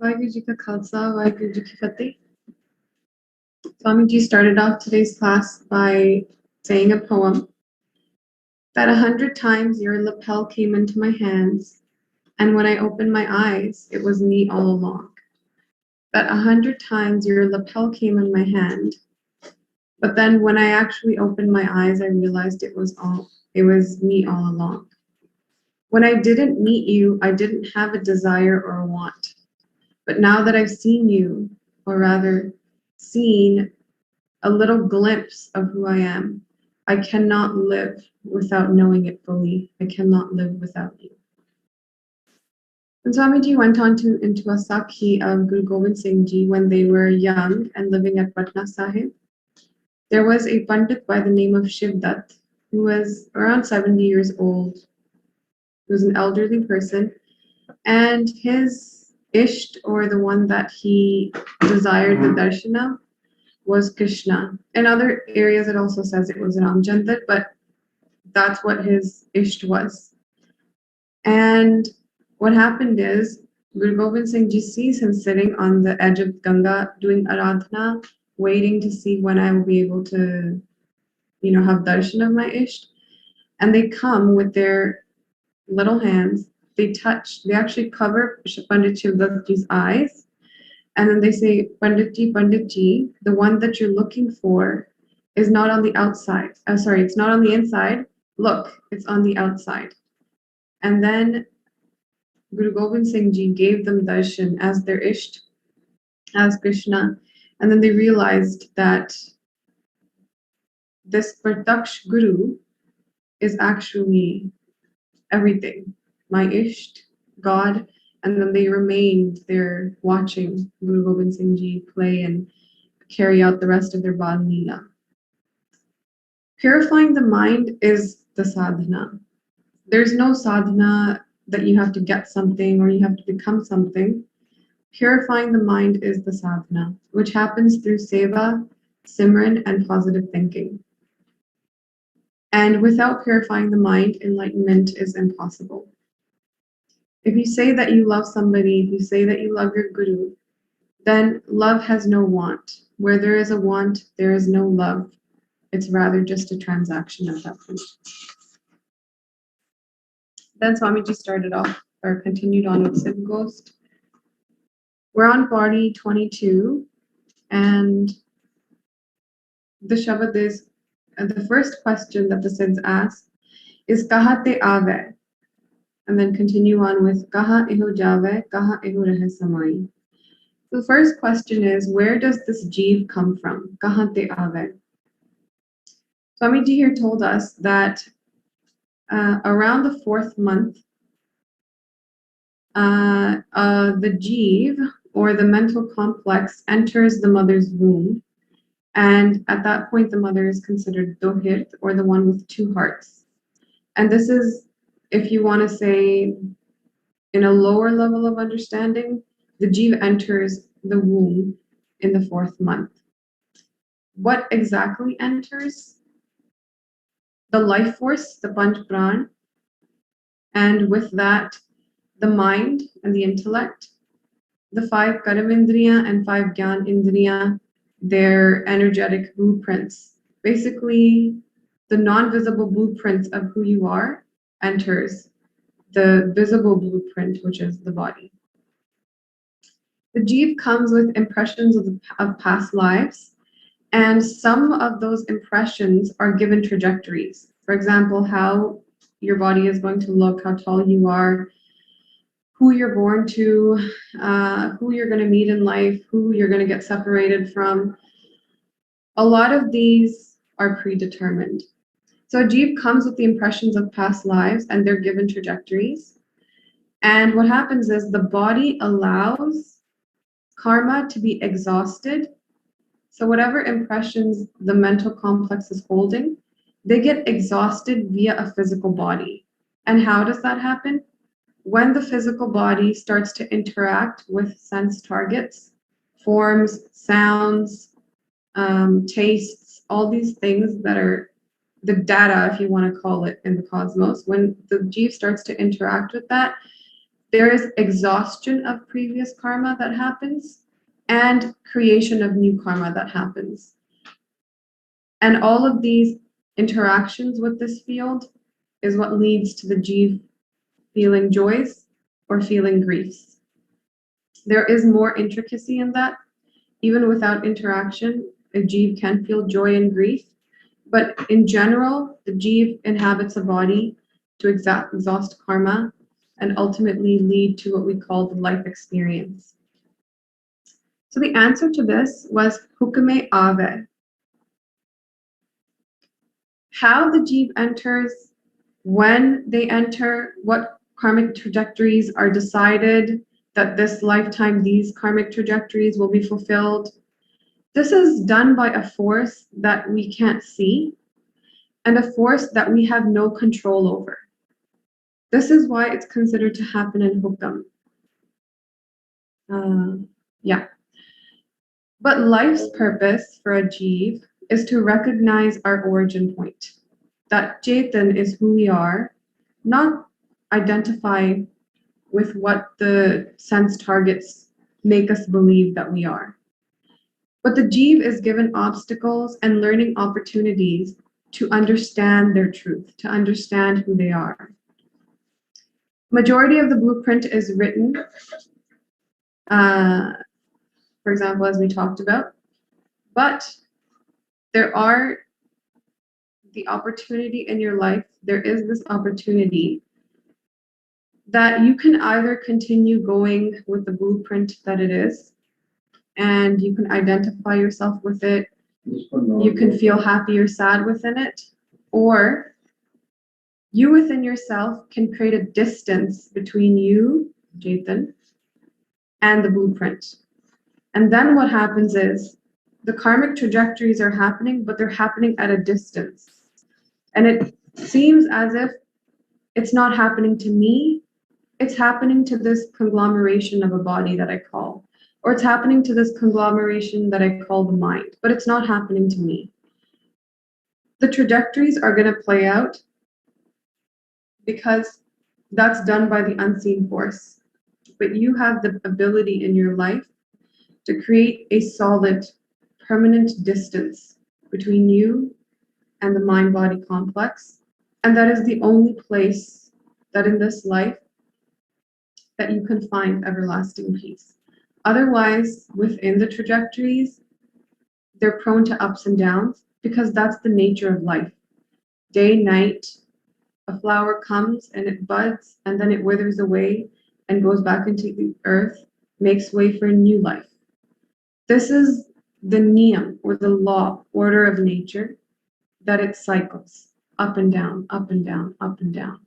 Waheguru Ji Ka Khalsa, Waheguru Ji Ki Fateh. Swamiji started off today's class by saying a poem that 100 times your lapel came into my hands, and when I opened my eyes, it was me all along. That 100 times your lapel came in my hand, but then when I actually opened my eyes, I realized it was me all along. When I didn't meet you, I didn't have a desire or a want. But now that I've seen you, or rather seen a little glimpse of who I am, I cannot live without knowing it fully. I cannot live without you. And Swamiji went on into a Sakhi of Guru Gobind Singh Ji when they were young and living at Patna Sahib. There was a Pandit by the name of Shiv Dutt, who was around 70 years old. He was an elderly person, and his Isht, or the one that he desired the darshan of, was Krishna. In other areas, it also says it was Ramchandra, but that's what his Isht was. And what happened is, Guru Gobind Singh Ji sees him sitting on the edge of Ganga doing aradhana, waiting to see when I will be able to, have darshan of my Isht. And they come with their little hands, they actually cover Pandit Shivdatji's eyes, and then they say, Pandit Ji, the one that you're looking for is not on the outside. It's not on the inside. Look, it's on the outside. And then Guru Gobind Singh Ji gave them darshan as their Isht, as Krishna. And then they realized that this Prataksh Guru is actually everything. My Isht, God, and then they remained there watching Guru Gobind Singh Ji play and carry out the rest of their Bal Leela. Purifying the mind is the sadhana. There's no sadhana that you have to get something or you have to become something. Purifying the mind is the sadhana, which happens through seva, simran, and positive thinking. And without purifying the mind, enlightenment is impossible. If you say that you love somebody, if you say that you love your guru, then love has no want. Where there is a want, there is no love. It's rather just a transaction at that point. Then Swamiji started off, or continued on with Sidh Gosht. We're on party 22, and the Shabad is, the first question that the Sidhs ask is Kaha te aave? And then continue on with Kaha iho jave, Kaha iho rahe samai. The first question is, where does this jeev come from? Kaha te aave? Swamiji here told us that around the 4th month, the jeev, or the mental complex, enters the mother's womb. And at that point, the mother is considered dohirt, or the one with 2 hearts. And this is, if you want to say, in a lower level of understanding, the jeev enters the womb in the 4th month. What exactly enters? The life force, the Panch Pran, and with that, the mind and the intellect, the 5 Karam Indriya and 5 Gyan Indriya, their energetic blueprints. Basically, the non-visible blueprint of who you are enters the visible blueprint, which is the body. The jeev comes with impressions of past lives, and some of those impressions are given trajectories. For example, how your body is going to look, how tall you are, who you're born to, who you're going to meet in life, who you're going to get separated from. A lot of these are predetermined. So a jeev comes with the impressions of past lives, and they're given trajectories. And what happens is the body allows karma to be exhausted. So whatever impressions the mental complex is holding, they get exhausted via a physical body. And how does that happen? When the physical body starts to interact with sense targets, forms, sounds, tastes, all these things that are the data, if you want to call it, in the cosmos, when the jeev starts to interact with that, There is exhaustion of previous karma that happens and creation of new karma that happens. And all of these interactions with this field is what leads to the Jeev feeling joys or feeling griefs. There is more intricacy in that. Even without interaction, a Jeev can feel joy and grief. But in general, the Jeev inhabits a body to exhaust karma and ultimately lead to what we call the life experience. So the answer to this was Hukme Ave. How the Jeev enters, when they enter, what karmic trajectories are decided, that this lifetime these karmic trajectories will be fulfilled. This is done by a force that we can't see and a force that we have no control over. This is why it's considered to happen in Hukam. Yeah. But life's purpose for a Jeev is to recognize our origin point. That Chetan is who we are, not identify with what the sense targets make us believe that we are. But the Jeev is given obstacles and learning opportunities to understand their truth, to understand who they are. Majority of the blueprint is written, for example, as we talked about, but there are the opportunity in your life, there is this opportunity that you can either continue going with the blueprint that it is, and you can identify yourself with it, you can feel happy or sad within it, or you within yourself can create a distance between you, Jathan, and the blueprint. And then what happens is the karmic trajectories are happening, but they're happening at a distance. And it seems as if it's not happening to me, it's happening to this conglomeration of a body that I call, or it's happening to this conglomeration that I call the mind, but it's not happening to me. The trajectories are going to play out because that's done by the unseen force. But you have the ability in your life to create a solid, permanent distance between you and the mind-body complex. And that is the only place that in this life that you can find everlasting peace. Otherwise, within the trajectories, they're prone to ups and downs because that's the nature of life. Day, night, a flower comes and it buds and then it withers away and goes back into the earth, makes way for a new life. This is the niyam, or the law, order of nature, that it cycles up and down, up and down, up and down.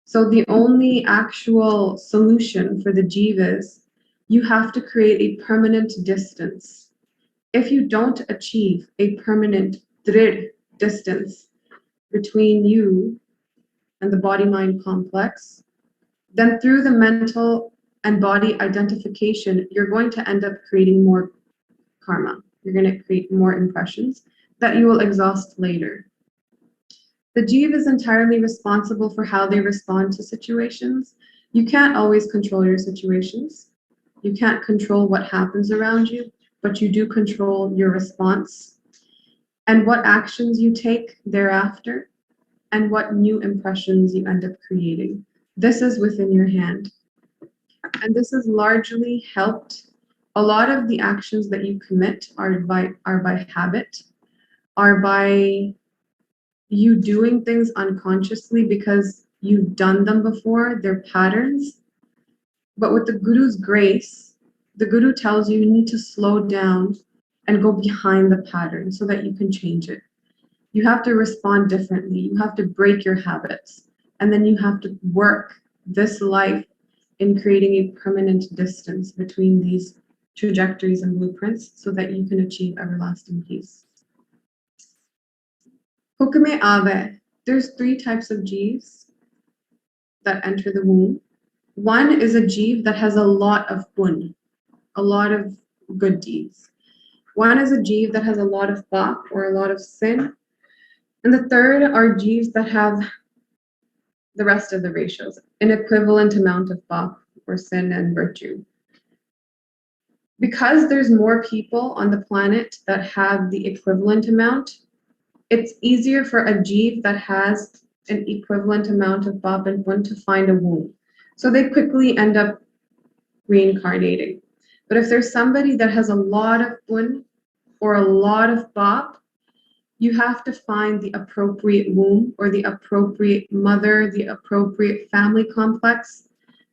So the only actual solution for the Jeev is you have to create a permanent distance. If you don't achieve a permanent drid distance between you and the body-mind complex, then through the mental and body identification, you're going to end up creating more karma. You're going to create more impressions that you will exhaust later. The Jeev is entirely responsible for how they respond to situations. You can't always control your situations. You can't control what happens around you, but you do control your response and what actions you take thereafter and what new impressions you end up creating. This is within your hand. And this has largely helped. A lot of the actions that you commit are by habit, are by you doing things unconsciously because you've done them before, they're patterns. But with the Guru's grace, the Guru tells you need to slow down and go behind the pattern so that you can change it. You have to respond differently. You have to break your habits. And then you have to work this life in creating a permanent distance between these trajectories and blueprints so that you can achieve everlasting peace. Hukme Ave. There's 3 types of Jeevs that enter the womb. One is a Jeev that has a lot of pun, a lot of good deeds. One is a Jeev that has a lot of pap or a lot of sin. And the third are Jeevs that have the rest of the ratios, an equivalent amount of pap or sin and virtue. Because there's more people on the planet that have the equivalent amount, it's easier for a jeev that has an equivalent amount of bab and bun to find a womb. So they quickly end up reincarnating. But if there's somebody that has a lot of bun or a lot of bab, you have to find the appropriate womb or the appropriate mother, the appropriate family complex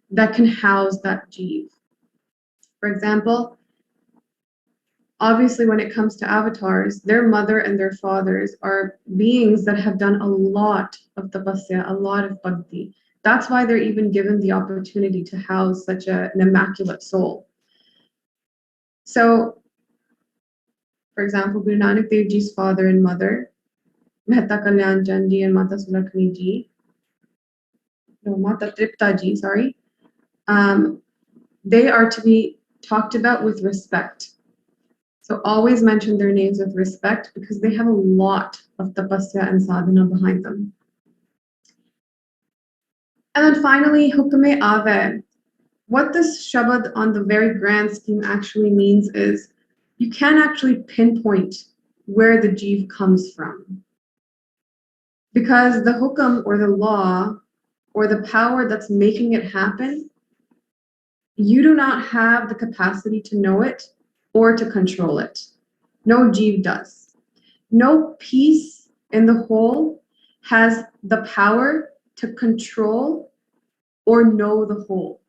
that can house that jeev. For example, obviously when it comes to avatars, their mother and their fathers are beings that have done a lot of tapasya, a lot of bhakti. That's why they're even given the opportunity to house such an immaculate soul. So, for example, Guru Nanak Dev Ji's father and mother, Mehta Kalyan Chand Ji and Mata Sulakhani Ji, no, Mata Tripta Ji, sorry, they are to be talked about with respect. So always mention their names with respect because they have a lot of tapasya and sadhana behind them. And then finally, Hukme Ave. What this Shabad on the very grand scheme actually means is you can't actually pinpoint where the jeev comes from. Because the hukam or the law or the power that's making it happen, you do not have the capacity to know it or to control it. No jeev does. No piece in the whole has the power to control or know the whole.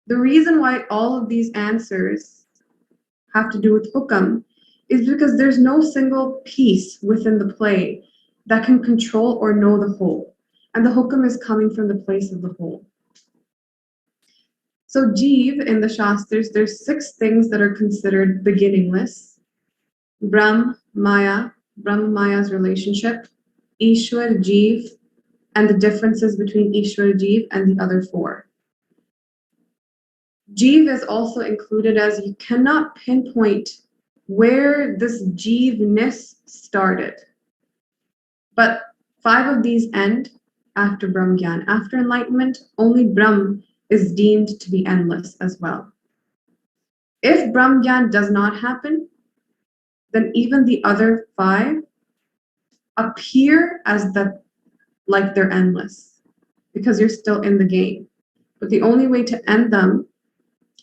The reason why all of these answers have to do with hukam is because there's no single piece within the play that can control or know the whole. And the hukam is coming from the place of the whole. So jeev in the Shastras, there's 6 things that are considered beginningless. Brahm, Maya, Brahma Maya's relationship, Ishwar, Jeev, and the differences between Ishwar, Jeev, and the other 4. Jeev is also included as you cannot pinpoint where this Jeevness started. But 5 of these end after Brahm Gyan. After enlightenment, only Brahm is deemed to be endless as well. If Brahm Gyan does not happen, then even the other 5 appear as like they're endless because you're still in the game. But the only way to end them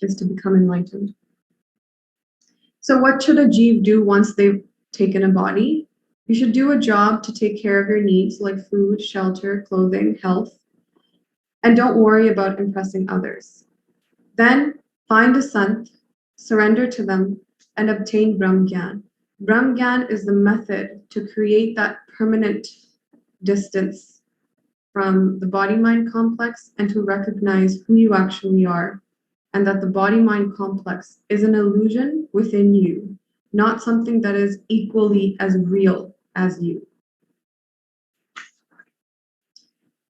is to become enlightened. So what should a jeev do once they've taken a body? You should do a job to take care of your needs like food, shelter, clothing, health, and don't worry about impressing others. Then find a sant, surrender to them, and obtain Brahm Gyan. Brahm Gyan is the method to create that permanent distance from the body-mind complex and to recognize who you actually are, and that the body-mind complex is an illusion within you, not something that is equally as real as you.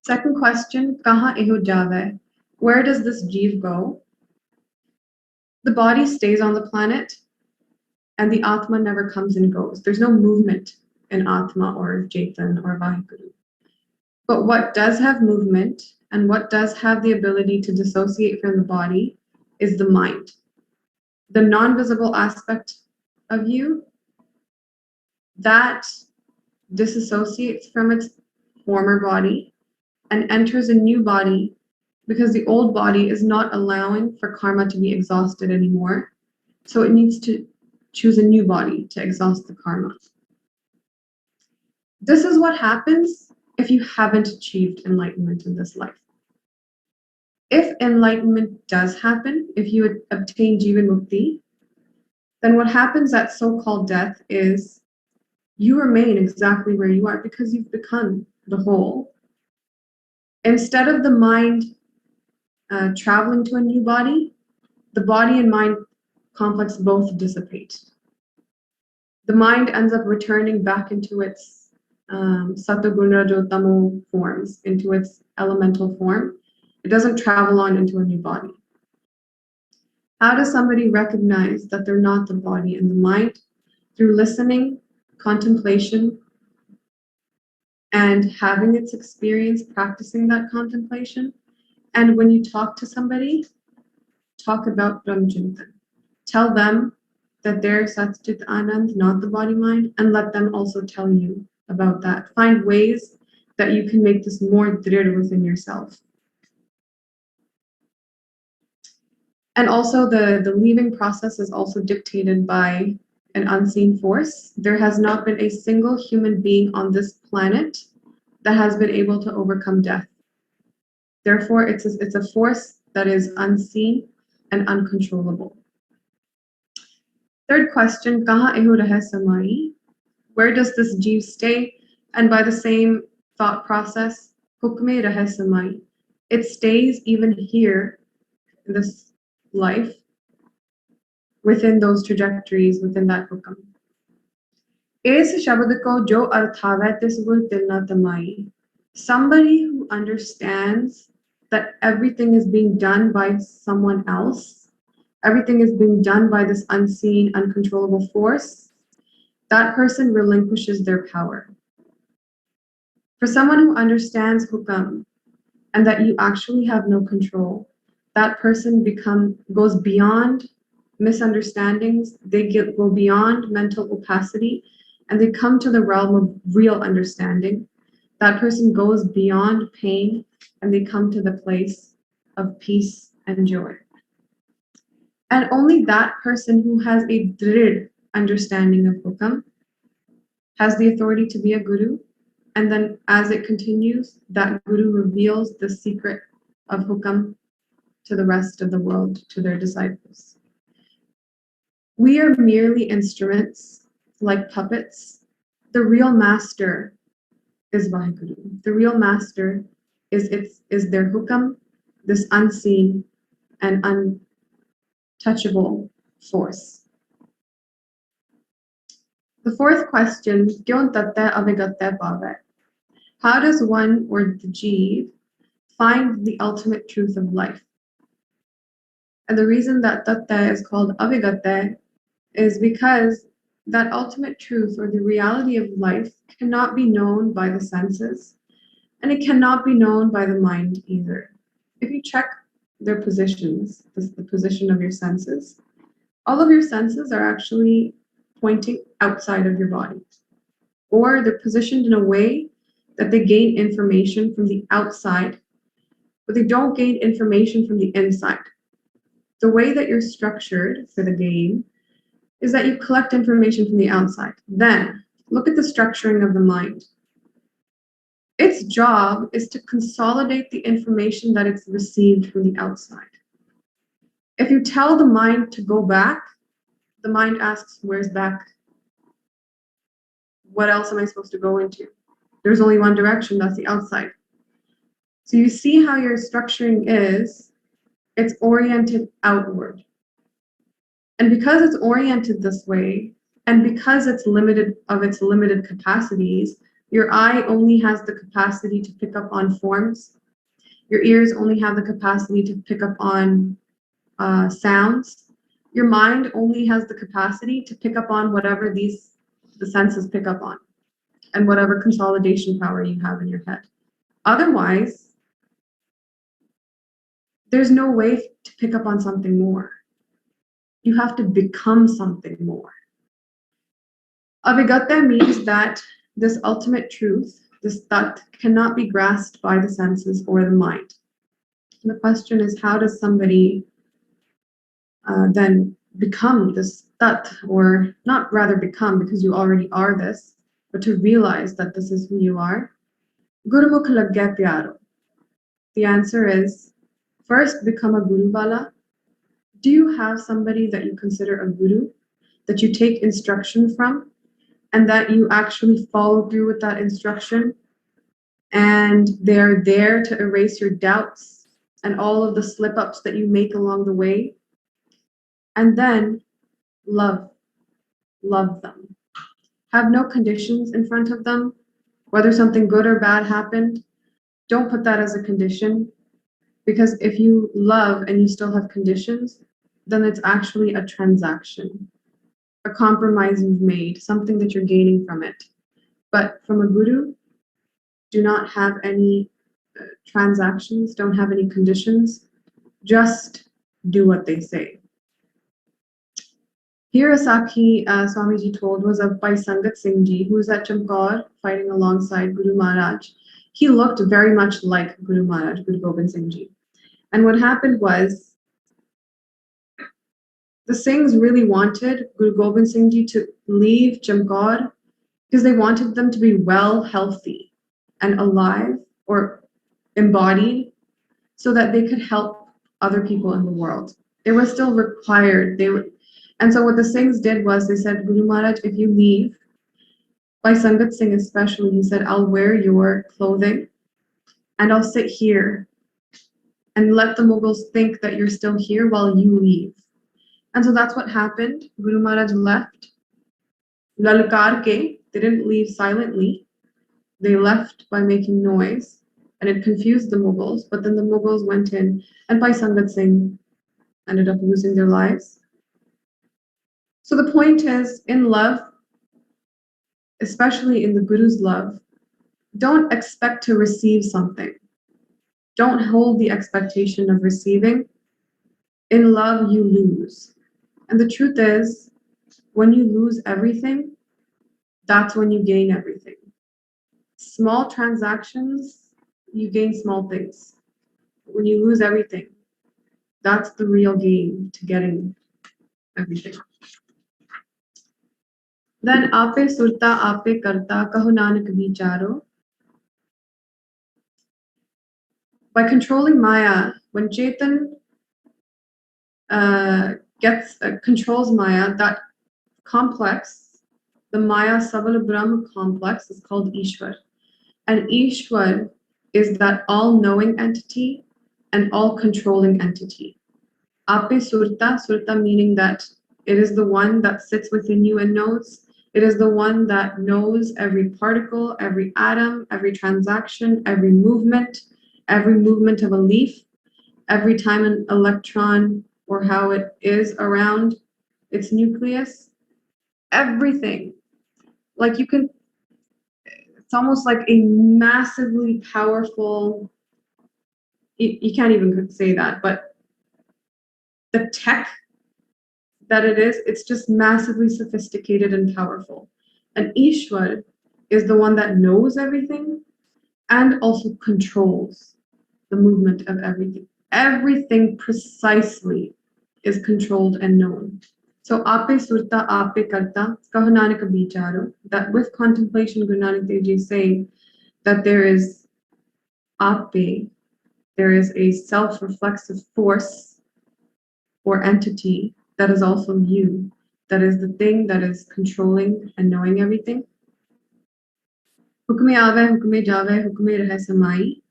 Second question, kaha eho jave? Where does this jeev go? The body stays on the planet, and the Atma never comes and goes. There's no movement in Atma or Jaitan or Vaheguru. But what does have movement and what does have the ability to dissociate from the body is the mind. The non-visible aspect of you that disassociates from its former body and enters a new body because the old body is not allowing for karma to be exhausted anymore. So it needs to choose a new body to exhaust the karma. This is what happens if you haven't achieved enlightenment in this life. If enlightenment does happen, if you obtain Jivan Mukti, then what happens at so-called death is you remain exactly where you are because you've become the whole. Instead of the mind traveling to a new body, the body and mind complex both dissipate. The mind ends up returning back into its Sattva-guna Rajotamo forms, into its elemental form. It doesn't travel on into a new body. How does somebody recognize that they're not the body and the mind? Through listening, contemplation, and having its experience, practicing that contemplation. And when you talk to somebody, talk about Brahmachintan. Tell them that they're Satchit Anand, not the body mind, and let them also tell you about that. Find ways that you can make this more drid within yourself. And also the leaving process is also dictated by an unseen force. There has not been a single human being on this planet that has been able to overcome death. Therefore, it's a force that is unseen and uncontrollable. Third question, kaha eho rahe samai? Where does this jeev stay? And by the same thought process, hukme rahe samai. It stays even here in this life, within those trajectories, within that hukam. Is shabad ko jo arthavet is gul tilna tamai. Somebody who understands that everything is being done by someone else, everything is being done by this unseen, uncontrollable force, that person relinquishes their power. For someone who understands hukam and that you actually have no control, that person goes beyond misunderstandings, they go beyond mental opacity, and they come to the realm of real understanding. That person goes beyond pain and they come to the place of peace and joy. And only that person who has a drid understanding of hukam has the authority to be a guru. And then as it continues, that guru reveals the secret of hukam to the rest of the world, to their disciples. We are merely instruments, like puppets. The real master is Vaheguru. The real master is their hukam, this unseen and untouchable force. The fourth question, Kyon tatte avigatte pave? How does one or the jeev find the ultimate truth of life? And the reason that tatte is called avigatte is because that ultimate truth or the reality of life cannot be known by the senses, and it cannot be known by the mind either. If you check their positions, the position of your senses, all of your senses are actually pointing outside of your body, or they're positioned in a way that they gain information from the outside, but they don't gain information from the inside. The way that you're structured for the game is that you collect information from the outside. Then look at the structuring of the mind. Its job is to consolidate the information that it's received from the outside. If you tell the mind to go back, the mind asks, where's back? What else am I supposed to go into? There's only one direction, that's the outside. So you see how your structuring is, it's oriented outward. And because it's oriented this way, and because it's limited of its limited capacities, your eye only has the capacity to pick up on forms. Your ears only have the capacity to pick up on sounds. Your mind only has the capacity to pick up on whatever the senses pick up on, and whatever consolidation power you have in your head. Otherwise, there's no way to pick up on something more. You have to become something more. Avigatta means that this ultimate truth, this tat, cannot be grasped by the senses or the mind. And the question is, how does somebody then become this tat, or not rather become, because you already are this, but to realize that this is who you are? Gurumukh lag gaya pyaro. The answer is, first become a guru wala. Do you have somebody that you consider a guru, that you take instruction from, and that you actually follow through with that instruction, and they're there to erase your doubts and all of the slip-ups that you make along the way? And then love them. Have no conditions in front of them. Whether something good or bad happened, don't put that as a condition, because if you love and you still have conditions, then it's actually a transaction, a compromise you've made, something that you're gaining from it. But from a guru, do not have any transactions, don't have any conditions. Just do what they say. Here, a Sakhi Swamiji told was of Bhai Sangat Singh Ji, who was at Chamkaur fighting alongside Guru Maharaj. He looked very much like Guru Maharaj, Guru Gobind Singh Ji. And what happened was, the Singhs really wanted Guru Gobind Singh Ji to leave Chamkaur because they wanted them to be well, healthy, and alive or embodied so that they could help other people in the world. They were still required. And so what the Singhs did was they said, Guru Maharaj, if you leave, by Sangat Singh especially, he said, I'll wear your clothing and I'll sit here and let the Mughals think that you're still here while you leave. And so that's what happened. Guru Maharaj left. Lalkar ke, they didn't leave silently. They left by making noise, and it confused the Mughals. But then the Mughals went in, and Bhai Sangat Singh ended up losing their lives. So the point is, in love, especially in the Guru's love, don't expect to receive something. Don't hold the expectation of receiving. In love, you lose. And the truth is, when you lose everything, that's when you gain everything. Small transactions, you gain small things. When you lose everything, that's the real gain to getting everything. Then ape surta ape karta kaho nanak vicharo. By controlling Maya, when Chetan controls Maya, that complex, the Maya Sabala Brahma complex, is called Ishwar. And Ishwar is that all-knowing entity and all-controlling entity. Ape Surta, Surta meaning that it is the one that sits within you and knows. It is the one that knows every particle, every atom, every transaction, every movement of a leaf, every time an electron or how it is around its nucleus, everything. Like it's almost like a massively powerful, you can't even say that, but the tech that it is, it's just massively sophisticated and powerful. And Ishwar is the one that knows everything and also controls the movement of everything. Everything precisely is controlled and known. So ape surta ape karta kaho nanak vicharo, that with contemplation Guru Nanak Dev Ji is saying that there is ape, there is a self-reflexive force or entity that is also you, that is the thing that is controlling and knowing everything. Hukme ave, hukme jave, hukme rahe samai,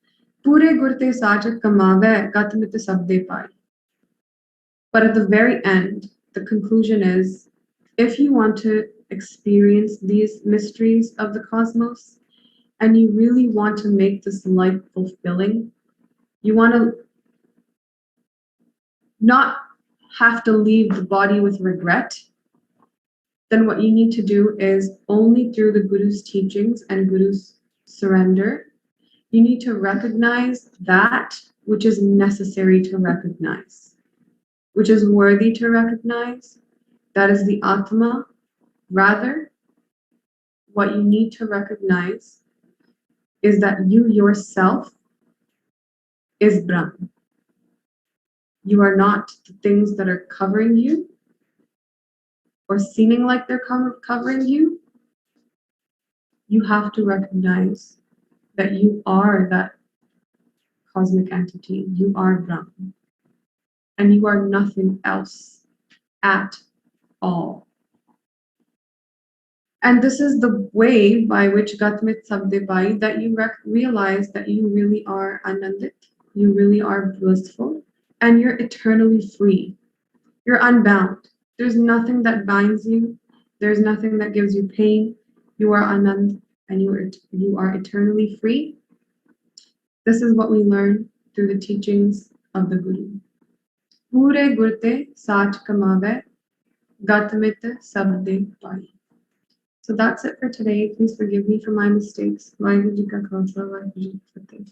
pure gurte sajat kamave, gatmit sabde pai. But at the very end, the conclusion is, if you want to experience these mysteries of the cosmos, and you really want to make this life fulfilling, you want to not have to leave the body with regret, then what you need to do is only through the Guru's teachings and Guru's surrender, you need to recognize that which is necessary to recognize, which is worthy to recognize. That is the Atma. Rather, what you need to recognize is that you yourself is Brahman. You are not the things that are covering you or seeming like they're covering you. You have to recognize that you are that cosmic entity. You are Brahman. And you are nothing else at all. And this is the way by which Gatmit Sabde Pai, that you realize that you really are Anandit, you really are blissful, and you're eternally free. You're unbound. There's nothing that binds you. There's nothing that gives you pain. You are Anand, and you are eternally free. This is what we learn through the teachings of the Guru. Pure gurte sach kamave, gatmit sabde pai. So that's it for today. Please forgive me for my mistakes. Vaheguru Ji ka Khalsa, Vaheguru Ji ki Fateh.